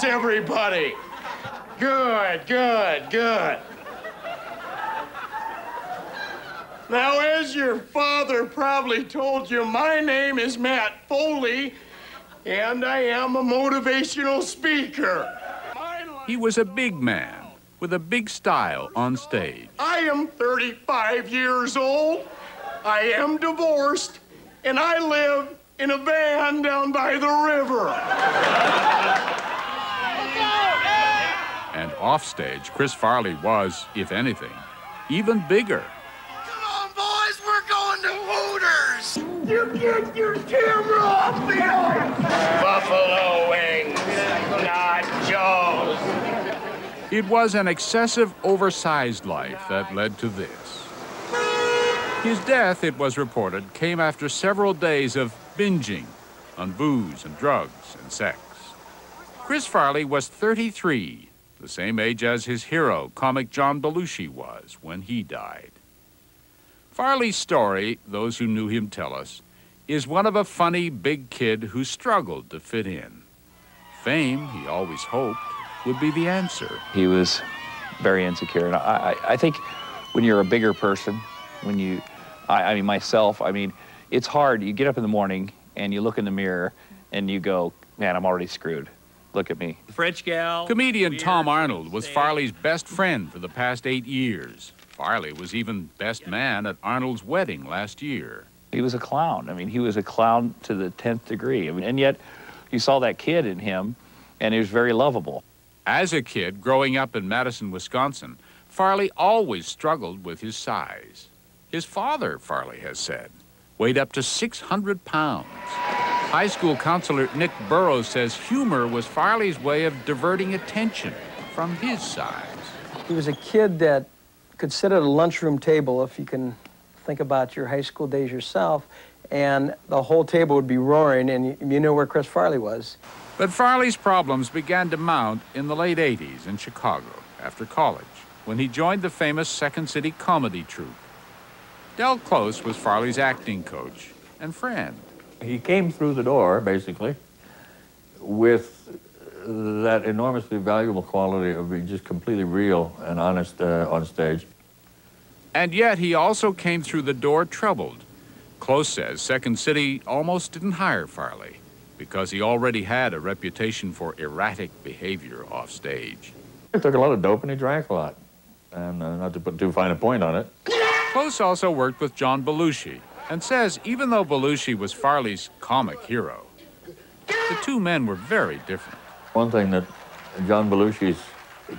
How's everybody? Good, good, good. Now, as your father probably told you, my name is Matt Foley, and I am a motivational speaker. He was a big man with a big style on stage. I am 35 years old. I am divorced, and I live in a van down by the river. And offstage, Chris Farley was, if anything, even bigger. Come on, boys, we're going to Hooters. You get your camera off the Buffalo wings, not Joe's. It was an excessive, oversized life that led to this. His death, it was reported, came after several days of binging on booze and drugs and sex. Chris Farley was 33, the same age as his hero, comic John Belushi, was when he died. Farley's story, those who knew him tell us, is one of a funny big kid who struggled to fit in. Fame, he always hoped, would be the answer. He was very insecure, and I think when you're a bigger person, when you, I mean myself, I mean, it's hard. You get up in the morning and you look in the mirror and you go, man, I'm already screwed. Look at me. French gal. Comedian Tom Arnold was Farley's best friend for the past 8 years. Farley was even best man at Arnold's wedding last year. He was a clown. I mean, he was a clown to the 10th degree. I mean, and yet you saw that kid in him, and he was very lovable. As a kid growing up in Madison, Wisconsin, Farley always struggled with his size. His father, Farley has said, weighed up to 600 pounds. High school counselor Nick Burrows says humor was Farley's way of diverting attention from his size. He was a kid that could sit at a lunchroom table, if you can think about your high school days yourself, and the whole table would be roaring, and you know where Chris Farley was. But Farley's problems began to mount in the late 80s in Chicago after college, when he joined the famous Second City comedy troupe. Del Close was Farley's acting coach and friend. He came through the door, basically, with that enormously valuable quality of being just completely real and honest on stage. And yet he also came through the door troubled. Close says Second City almost didn't hire Farley because he already had a reputation for erratic behavior off stage. He took a lot of dope and he drank a lot. And not to put too fine a point on it. Close also worked with John Belushi and says even though Belushi was Farley's comic hero, the two men were very different. One thing that John Belushi's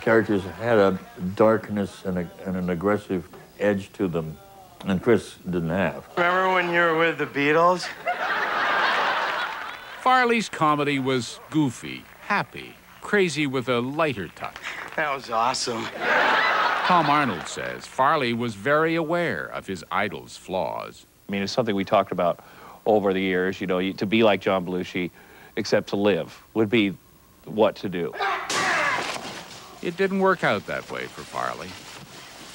characters had a darkness and an aggressive edge to them, and Chris didn't have. Remember when you were with the Beatles? Farley's comedy was goofy, happy, crazy with a lighter touch. That was awesome. Tom Arnold says Farley was very aware of his idol's flaws. I mean, it's something we talked about over the years, you know, to be like John Belushi, except to live, would be what to do. It didn't work out that way for Farley.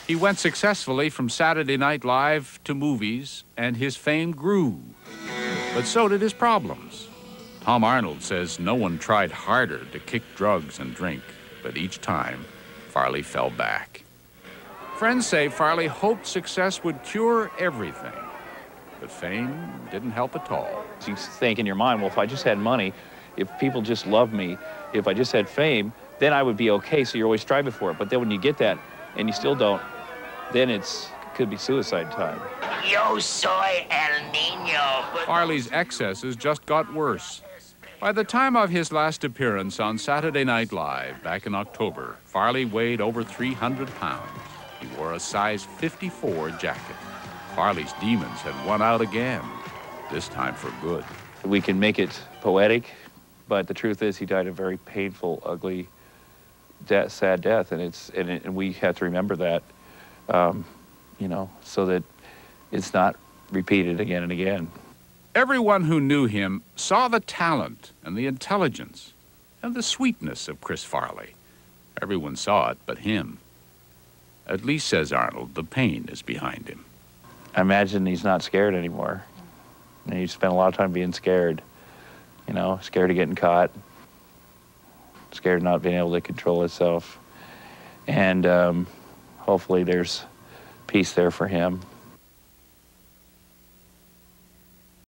He went successfully from Saturday Night Live to movies, and his fame grew. But so did his problems. Tom Arnold says no one tried harder to kick drugs and drink, but each time, Farley fell back. Friends say Farley hoped success would cure everything, but fame didn't help at all. You think in your mind, well, if I just had money, if people just loved me, if I just had fame, then I would be okay, so you're always striving for it. But then when you get that and you still don't, then it could be suicide time. Yo soy el niño. Farley's excesses just got worse. By the time of his last appearance on Saturday Night Live back in October, Farley weighed over 300 pounds. He wore a size 54 jacket. Farley's demons had won out again, this time for good. We can make it poetic, but the truth is he died a very painful, ugly, sad death, and we have to remember that, you know, so that it's not repeated again and again. Everyone who knew him saw the talent and the intelligence and the sweetness of Chris Farley. Everyone saw it but him. At least, says Arnold, the pain is behind him. I imagine he's not scared anymore. And he spent a lot of time being scared, you know, scared of getting caught, scared of not being able to control himself. And hopefully there's peace there for him.